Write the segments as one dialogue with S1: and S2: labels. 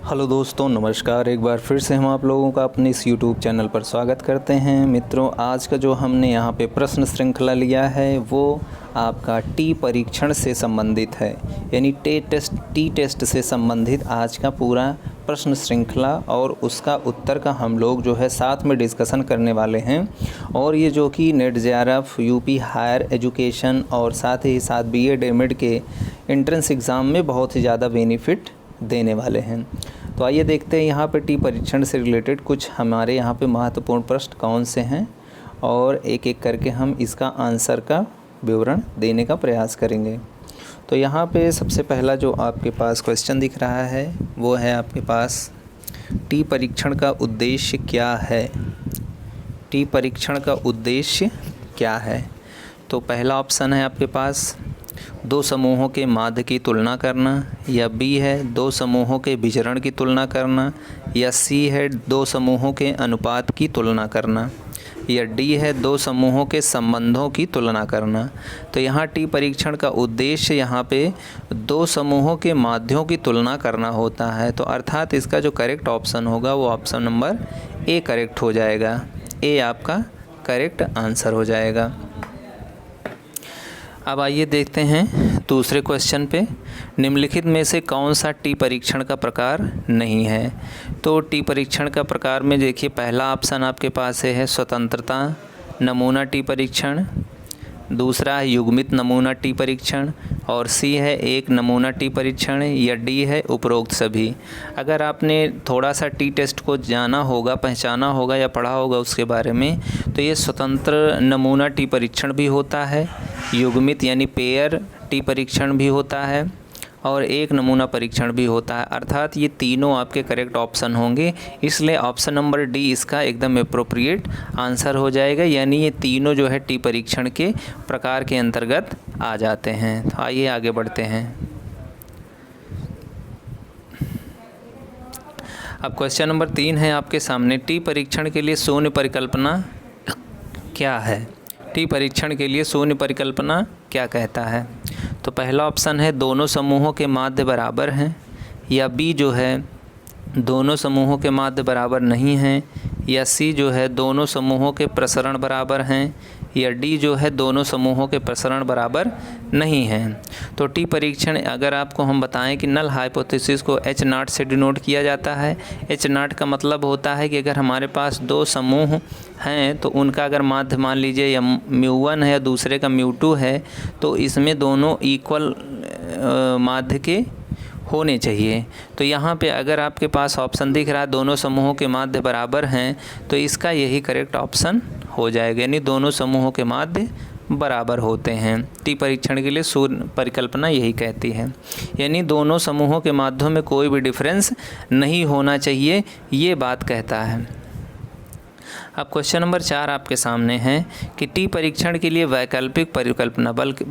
S1: Hello दोस्तों, नमस्कार। एक बार फिर से हम आप लोगों का अपने इस यूट्यूब चैनल पर स्वागत करते हैं। मित्रों, आज का जो हमने यहाँ पे प्रश्न श्रृंखला लिया है वो आपका टी परीक्षण से संबंधित है, यानी टी टेस्ट से संबंधित आज का पूरा प्रश्न श्रृंखला और उसका उत्तर का हम लोग जो है साथ में डिस्कशन करने वाले हैं। और ये जो कि net JRF, UP higher education और साथ ही साथ बीएड एमएड के एंट्रेंस एग्ज़ाम में बहुत ही ज़्यादा बेनिफिट देने वाले हैं। तो आइए देखते हैं यहाँ पे टी परीक्षण से रिलेटेड कुछ हमारे यहाँ पे महत्वपूर्ण प्रश्न कौन से हैं और एक एक करके हम इसका आंसर का विवरण देने का प्रयास करेंगे। तो यहाँ पे सबसे पहला जो आपके पास क्वेश्चन दिख रहा है वो है आपके पास टी परीक्षण का उद्देश्य क्या है। टी परीक्षण का उद्देश्य क्या है? तो पहला ऑप्शन है आपके पास दो समूहों के माध्य की तुलना करना, या बी है दो समूहों के विचरण की तुलना करना, या सी है दो समूहों के अनुपात की तुलना करना, या डी है दो समूहों के संबंधों की तुलना करना। तो यहाँ टी परीक्षण का उद्देश्य यहाँ पे दो समूहों के माध्यों की तुलना करना होता है। तो अर्थात इसका जो करेक्ट ऑप्शन होगा वो ऑप्शन नंबर ए करेक्ट हो जाएगा। ए आपका करेक्ट आंसर हो जाएगा। अब आइए देखते हैं दूसरे क्वेश्चन पे, निम्नलिखित में से कौन सा टी परीक्षण का प्रकार नहीं है। तो टी परीक्षण का प्रकार में देखिए पहला ऑप्शन आपके पास है स्वतंत्रता नमूना टी परीक्षण, दूसरा है युग्मित नमूना टी परीक्षण, और सी है एक नमूना टी परीक्षण, या डी है उपरोक्त सभी। अगर आपने थोड़ा सा टी टेस्ट को जाना होगा, पहचाना होगा या पढ़ा होगा उसके बारे में, तो ये स्वतंत्र नमूना टी परीक्षण भी होता है, युग्मित यानी पेयर टी परीक्षण भी होता है, और एक नमूना परीक्षण भी होता है। अर्थात ये तीनों आपके करेक्ट ऑप्शन होंगे, इसलिए ऑप्शन नंबर डी इसका एकदम एप्रोप्रिएट आंसर हो जाएगा। यानी ये तीनों जो है टी परीक्षण के प्रकार के अंतर्गत आ जाते हैं। तो आइए आगे बढ़ते हैं। अब क्वेश्चन नंबर 3 है आपके सामने, टी परीक्षण के लिए शून्य परिकल्पना क्या है। टी परीक्षण के लिए शून्य परिकल्पना क्या कहता है? तो पहला ऑप्शन है दोनों समूहों के माध्य बराबर हैं, या बी जो है दोनों समूहों के माध्य बराबर नहीं हैं, या सी जो है दोनों समूहों के प्रसरण बराबर हैं, या डी जो है दोनों समूहों के प्रसरण बराबर नहीं हैं। तो टी परीक्षण अगर आपको हम बताएं कि नल हाइपोथेसिस को H0 से डिनोट किया जाता है। H0 का मतलब होता है कि अगर हमारे पास दो समूह हैं तो उनका अगर माध्य मान लीजिए या μ1 है या दूसरे का μ2 है, तो इसमें दोनों इक्वल माध्य के होने चाहिए। तो यहाँ पे अगर आपके पास ऑप्शन दिख रहा है दोनों समूहों के माध्य बराबर हैं, तो इसका यही करेक्ट ऑप्शन हो जाएगा, यानी दोनों समूहों के माध्य बराबर होते हैं। टी परीक्षण के लिए शून्य परिकल्पना यही कहती है, यानी दोनों समूहों के माध्यों में कोई भी डिफरेंस नहीं होना चाहिए, ये बात कहता है। अब क्वेश्चन नंबर 4 आपके सामने है कि टी परीक्षण के लिए वैकल्पिक परिकल्पना, बल्कि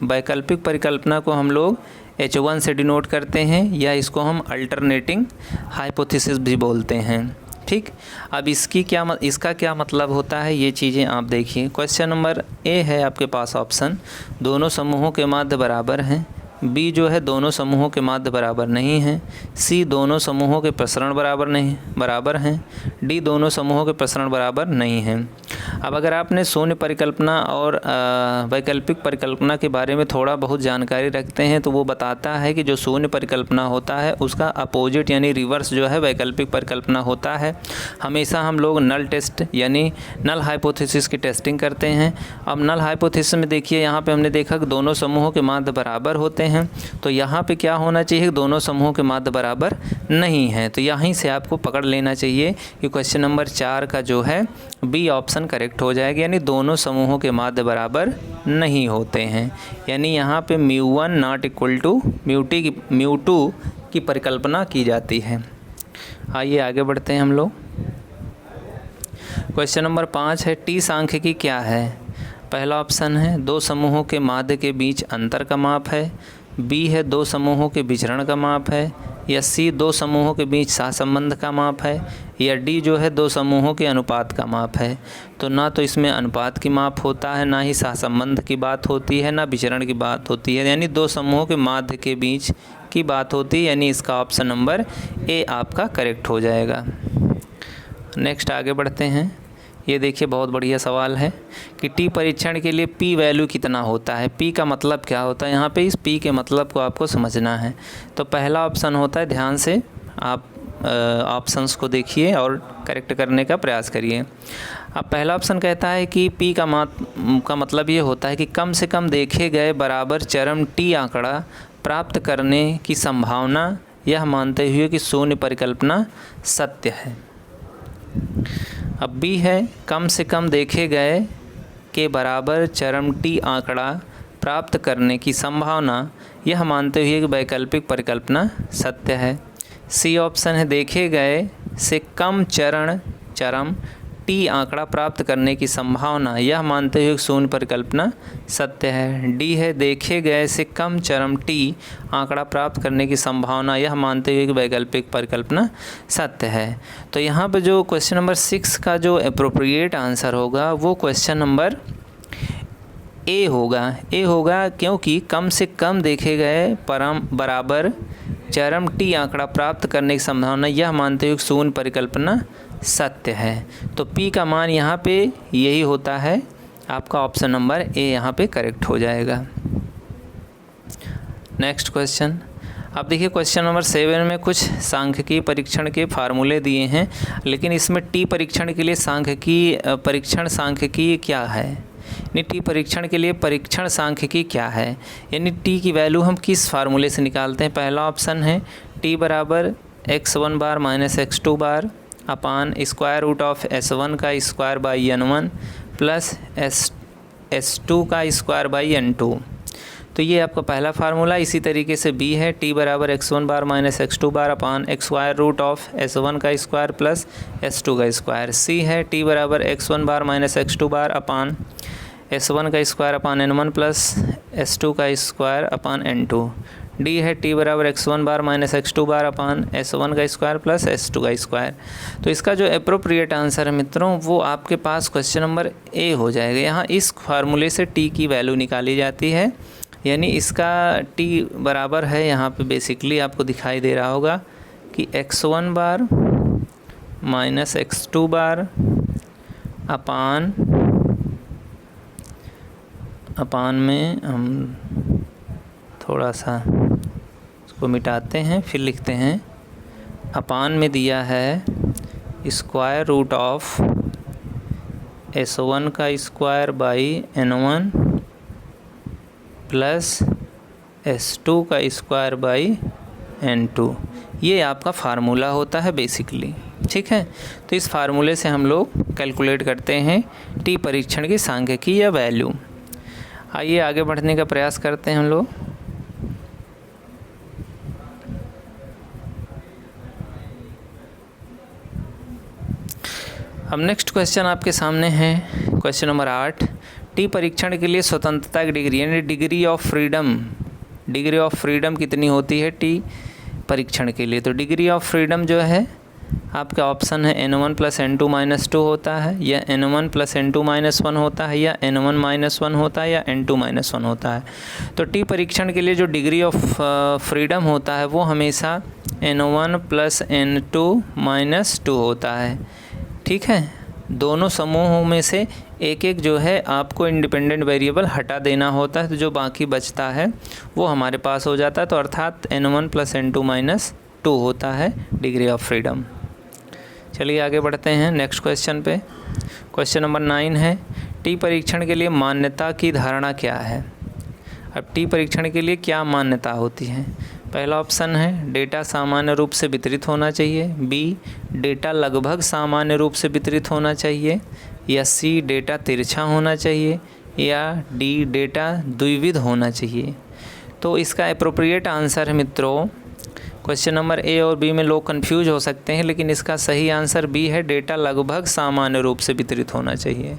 S1: वैकल्पिक परिकल्पना को हम लोग H1 से डिनोट करते हैं, या इसको हम अल्टरनेटिंग हाइपोथेसिस भी बोलते हैं। ठीक, अब इसका क्या मतलब होता है, ये चीज़ें आप देखिए। क्वेश्चन नंबर ए है आपके पास ऑप्शन दोनों समूहों के माध्य बराबर हैं, बी जो है दोनों समूहों के माध्य बराबर नहीं हैं, सी दोनों समूहों के प्रसरण बराबर हैं, डी दोनों समूहों के प्रसरण बराबर नहीं हैं। अब अगर आपने शून्य परिकल्पना और वैकल्पिक परिकल्पना के बारे में थोड़ा बहुत जानकारी रखते हैं तो वो बताता है कि जो शून्य परिकल्पना होता है उसका अपोजिट यानी रिवर्स जो है वैकल्पिक परिकल्पना होता है। हमेशा हम लोग नल टेस्ट यानी नल हाइपोथेसिस की टेस्टिंग करते हैं। अब नल हाइपोथेसिस में देखिए यहाँ पे हमने देखा कि दोनों समूहों के माध्य बराबर होते हैं, तो यहाँ पे क्या होना चाहिए, दोनों समूहों के माध्य बराबर नहीं है। तो यहीं से आपको पकड़ लेना चाहिए कि क्वेश्चन नंबर 4 का जो है बी ऑप्शन करेक्ट हो जाएगा, यानी दोनों समूहों के माध्य बराबर नहीं होते हैं। यानी यहाँ पे μ1 नॉट इक्वल टू μ2 की परिकल्पना की जाती है। आइए आगे बढ़ते हैं हम लोग। क्वेश्चन नंबर 5 है टी सांख्यिकी क्या है। पहला ऑप्शन है दो समूहों के माध्य के बीच अंतर का माप है, बी है दो समूहों के विचरण का माप है, या सी दो समूहों के बीच सहसंबंध का माप है, या डी जो है दो समूहों के अनुपात का माप है। तो ना तो इसमें अनुपात की माप होता है, ना ही सहसंबंध की बात होती है, ना विचरण की बात होती है, यानी दो समूहों के माध्य के बीच की बात होती है, यानी इसका ऑप्शन नंबर ए आपका करेक्ट हो जाएगा। नेक्स्ट आगे बढ़ते हैं। ये देखिए बहुत बढ़िया सवाल है कि टी परीक्षण के लिए पी वैल्यू कितना होता है। पी का मतलब क्या होता है, यहाँ पे इस पी के मतलब को आपको समझना है। तो पहला ऑप्शन होता है, ध्यान से आप ऑप्शंस को देखिए और करेक्ट करने का प्रयास करिए। अब पहला ऑप्शन कहता है कि पी का मतलब ये होता है कि कम से कम देखे गए बराबर चरम टी आंकड़ा प्राप्त करने की संभावना, यह मानते हुए कि शून्य परिकल्पना सत्य है। अब बी है, कम से कम देखे गए के बराबर चरम टी आंकड़ा प्राप्त करने की संभावना, यह मानते हुए कि वैकल्पिक परिकल्पना सत्य है। सी ऑप्शन है, देखे गए से कम चरम टी आंकड़ा प्राप्त करने की संभावना, यह मानते हुए शून्य परिकल्पना सत्य है। डी है, देखे गए से कम चरम टी आंकड़ा प्राप्त करने की संभावना, यह मानते हुए कि वैकल्पिक परिकल्पना सत्य है। तो यहाँ पर जो क्वेश्चन नंबर 6 का जो एप्रोप्रिएट आंसर होगा वो क्वेश्चन नंबर ए होगा क्योंकि कम से कम देखे गए बराबर चरम टी आंकड़ा प्राप्त करने की संभावना, यह मानते हुए शून्य परिकल्पना सत्य है। तो पी का मान यहाँ पे यही होता है, आपका ऑप्शन नंबर ए यहाँ पे करेक्ट हो जाएगा। Next question. अब देखिए क्वेश्चन नंबर 7 में कुछ सांख्यिकीय परीक्षण के फार्मूले दिए हैं, लेकिन इसमें टी परीक्षण के लिए सांख्यिकी क्या है, यानी टी परीक्षण के लिए परीक्षण सांख्यिकी क्या है, यानी टी की वैल्यू हम किस फार्मूले से निकालते हैं। पहला ऑप्शन है टी बराबर x1 bar minus x2 bar upon square root of s1 का square by n1 plus s2 का स्क्वायर बाई n2। तो ये आपका पहला फार्मूला। इसी तरीके से बी है, टी बराबर x1 bar minus x2 bar upon square root of s1 का स्क्वायर प्लस s2 का स्क्वायर। सी है, टी बराबर x1 bar minus x2 bar अपान s1 का square upon n1 plus s2 का स्क्वायर अपान n2। डी है, t बराबर x1 bar minus x2 bar अपान s1 का square plus s2 का स्क्वायर। तो इसका जो एप्रोप्रिएट आंसर है मित्रों वो आपके पास क्वेश्चन नंबर ए हो जाएगा। यहाँ इस फार्मूले से टी की वैल्यू निकाली जाती है, यानी इसका टी बराबर है, यहाँ पे बेसिकली आपको दिखाई दे रहा होगा कि x1 bar minus x2 bar अपान में हम थोड़ा सा इसको मिटाते हैं फिर लिखते हैं। अपान में दिया है स्क्वायर रूट ऑफ s1 का square by n1 plus s2 का स्क्वायर बाई n2। ये आपका फार्मूला होता है बेसिकली, ठीक है। तो इस फार्मूले से हम लोग कैलकुलेट करते हैं टी परीक्षण की सांख्यिकी या वैल्यू। आइए आगे बढ़ने का प्रयास करते हैं हम लोग। अब नेक्स्ट क्वेश्चन आपके सामने है क्वेश्चन नंबर 8। टी परीक्षण के लिए स्वतंत्रता की डिग्री यानी डिग्री ऑफ फ्रीडम कितनी होती है टी परीक्षण के लिए। तो डिग्री ऑफ फ्रीडम जो है आपका ऑप्शन है n1 प्लस n2 माइनस 2 होता है, या n1 प्लस n2 माइनस 1 होता है, या n1 माइनस 1 होता है, या n2 माइनस 1 होता है। तो टी परीक्षण के लिए जो डिग्री ऑफ फ्रीडम होता है वो हमेशा n1 प्लस n2 माइनस 2 होता है, ठीक है। दोनों समूहों में से एक एक जो है आपको इंडिपेंडेंट वेरिएबल हटा देना होता है, तो जो बाकी बचता है वो हमारे पास हो जाता है। तो अर्थात n1 प्लस n2 माइनस 2 होता है डिग्री ऑफ फ्रीडम। चलिए आगे बढ़ते हैं नेक्स्ट क्वेश्चन पे। क्वेश्चन नंबर 9 है, टी परीक्षण के लिए मान्यता की धारणा क्या है। अब टी परीक्षण के लिए क्या मान्यता होती है। पहला ऑप्शन है डेटा सामान्य रूप से वितरित होना चाहिए, बी डेटा लगभग सामान्य रूप से वितरित होना चाहिए, या सी डेटा तिरछा होना चाहिए, या डी डेटा द्विविध होना चाहिए। तो इसका एप्रोप्रिएट आंसर है मित्रों, क्वेश्चन नंबर ए और बी में लोग कंफ्यूज हो सकते हैं, लेकिन इसका सही आंसर बी है, डेटा लगभग सामान्य रूप से वितरित होना चाहिए।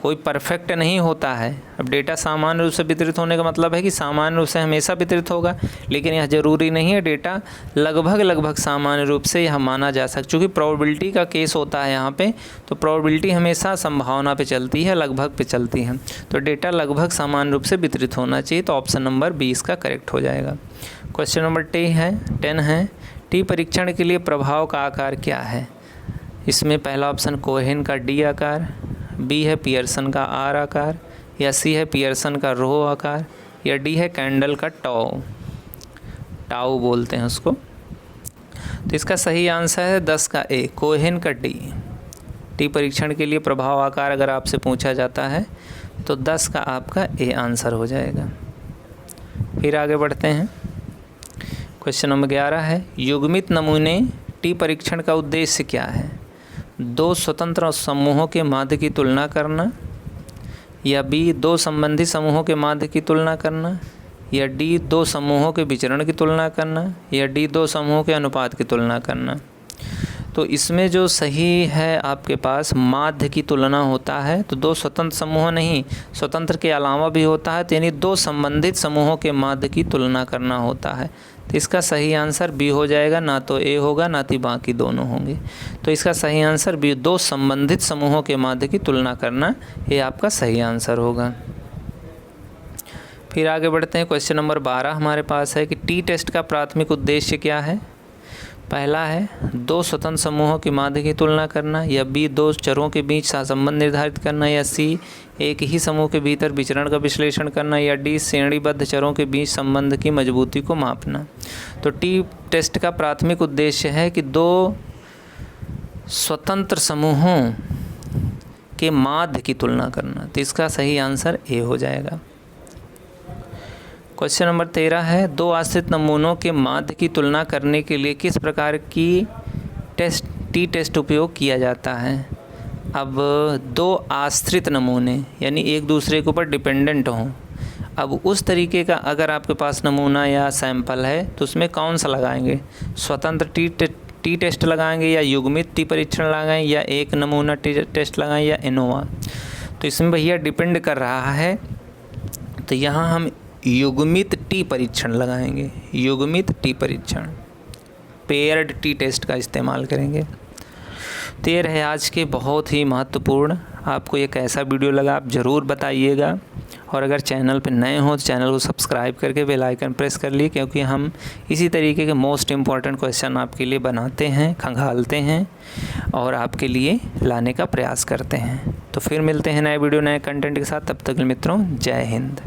S1: कोई परफेक्ट नहीं होता है। अब डेटा सामान्य रूप से वितरित होने का मतलब है कि सामान्य रूप से हमेशा वितरित होगा, लेकिन यह ज़रूरी नहीं है। डेटा लगभग सामान्य रूप से यह माना जा सकता, क्योंकि प्रोबेबिलिटी का केस होता है यहाँ पे, तो प्रोबेबिलिटी हमेशा संभावना पे चलती है, लगभग पे चलती है। तो डेटा लगभग सामान्य रूप से वितरित होना चाहिए, तो ऑप्शन नंबर 20 का करेक्ट हो जाएगा। क्वेश्चन नंबर 10 है टी परीक्षण के लिए प्रभाव का आकार क्या है। इसमें पहला ऑप्शन कोहेन का डी आकार, बी है पियर्सन का आर आकार, या सी है पियर्सन का रो आकार, या डी है कैंडल का टाउ बोलते हैं उसको। तो इसका सही आंसर है 10 का ए, कोहेन का डी। टी परीक्षण के लिए प्रभाव आकार अगर आपसे पूछा जाता है तो 10 का आपका ए आंसर हो जाएगा। फिर आगे बढ़ते हैं। क्वेश्चन नंबर 11 है युग्मित नमूने टी परीक्षण का उद्देश्य क्या है। 2 स्वतंत्र समूहों के माध्य की तुलना करना, या बी 2 संबंधी समूहों के माध्य की तुलना करना, या डी 2 समूहों के विचरण की तुलना करना, या डी 2 समूहों के अनुपात की तुलना करना। तो इसमें जो सही है आपके पास माध्य की तुलना होता है, तो 2 स्वतंत्र समूह नहीं, स्वतंत्र के अलावा भी होता है, तो यानी 2 संबंधित समूहों के माध्य की तुलना करना होता है। तो इसका सही आंसर बी हो जाएगा, ना तो ए होगा ना तो बाकी दोनों होंगे। तो इसका सही आंसर बी, 2 संबंधित समूहों के माध्य की तुलना करना, ये आपका सही आंसर होगा। फिर आगे बढ़ते हैं। क्वेश्चन नंबर 12 हमारे पास है कि टी टेस्ट का प्राथमिक उद्देश्य क्या है। पहला है 2 स्वतंत्र समूहों की माध्य की तुलना करना, या बी 2 चरों के बीच सहसंबंध निर्धारित करना, या सी एक ही समूह के भीतर विचरण का विश्लेषण करना, या डी श्रेणीबद्ध चरों के बीच संबंध की मजबूती को मापना। तो टी टेस्ट का प्राथमिक उद्देश्य है कि 2 स्वतंत्र समूहों के माध्य की तुलना करना। तो इसका सही आंसर ए हो जाएगा। क्वेश्चन नंबर 13 है 2 आश्रित नमूनों के माध्य की तुलना करने के लिए किस प्रकार की टी टेस्ट उपयोग किया जाता है। अब 2 आश्रित नमूने यानी एक दूसरे के ऊपर डिपेंडेंट हों, अब उस तरीके का अगर आपके पास नमूना या सैंपल है तो उसमें कौन सा लगाएंगे, स्वतंत्र टी टेस्ट लगाएंगे, या युग्मित टी परीक्षण लगाएं, या एक नमूना टी टेस्ट लगाएं, या एनोवा। तो इसमें भैया डिपेंड कर रहा है, तो यहाँ हम युग्मित टी परीक्षण लगाएंगे, युग्मित टी परीक्षण, पेयर्ड टी टेस्ट का इस्तेमाल करेंगे। तो ये रहे आज के बहुत ही महत्वपूर्ण, आपको ये कैसा वीडियो लगा आप ज़रूर बताइएगा। और अगर चैनल पर नए हो तो चैनल को सब्सक्राइब करके बेल आइकन प्रेस कर लिए, क्योंकि हम इसी तरीके के मोस्ट इम्पॉर्टेंट क्वेश्चन आपके लिए बनाते हैं, खंगालते हैं और आपके लिए लाने का प्रयास करते हैं। तो फिर मिलते हैं नए वीडियो नए कंटेंट के साथ, तब तक मित्रों जय हिंद।